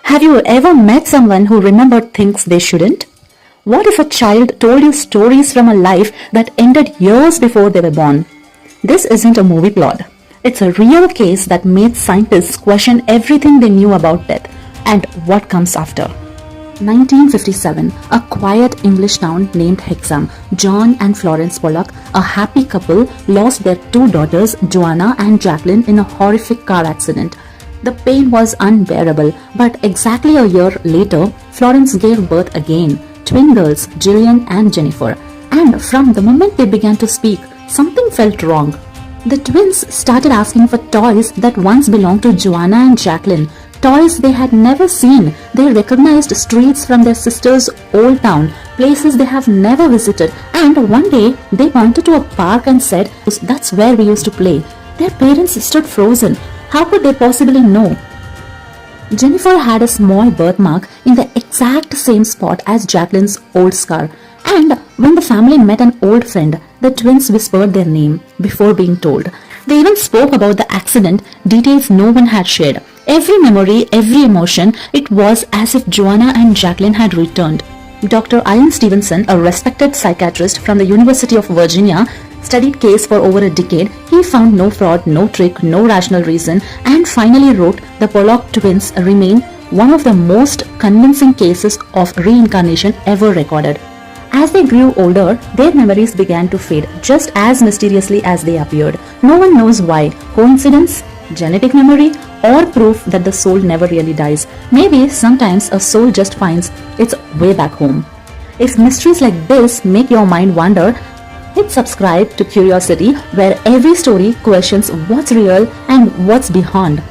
Have you ever met someone who remembered things they shouldn't? What if a child told you stories from a life that ended years before they were born? This isn't a movie plot. It's a real case that made scientists question everything they knew about death and what comes after. 1957, a quiet English town named Hexham, John and Florence Pollock, a happy couple, lost their two daughters, Joanna and Jacqueline, in a horrific car accident. The pain was unbearable, but exactly a year later, Florence gave birth again, twin girls, Gillian and Jennifer. And from the moment they began to speak, something felt wrong. The twins started asking for toys that once belonged to Joanna and Jacqueline, toys they had never seen. They recognized streets from their sister's old town, places they have never visited, and one day they pointed to a park and said, "That's where we used to play." Their parents stood frozen. How could they possibly know? Jennifer had a small birthmark in the exact same spot as Jacqueline's old scar. And when the family met an old friend, the twins whispered their name before being told. They even spoke about the accident, details no one had shared. Every memory, every emotion, it was as if Joanna and Jacqueline had returned. Dr. Ian Stevenson, a respected psychiatrist from the University of Virginia, studied case for over a decade. He found no fraud, no trick, no rational reason, and finally wrote the Pollock twins remain one of the most convincing cases of reincarnation ever recorded. As they grew older, their memories began to fade just as mysteriously as they appeared. No one knows why. Coincidence? Genetic memory? Or proof that the soul never really dies? Maybe sometimes a soul just finds its way back home. If mysteries like this make your mind wander, hit subscribe to Cure-rio-City, where every story questions what's real and what's beyond.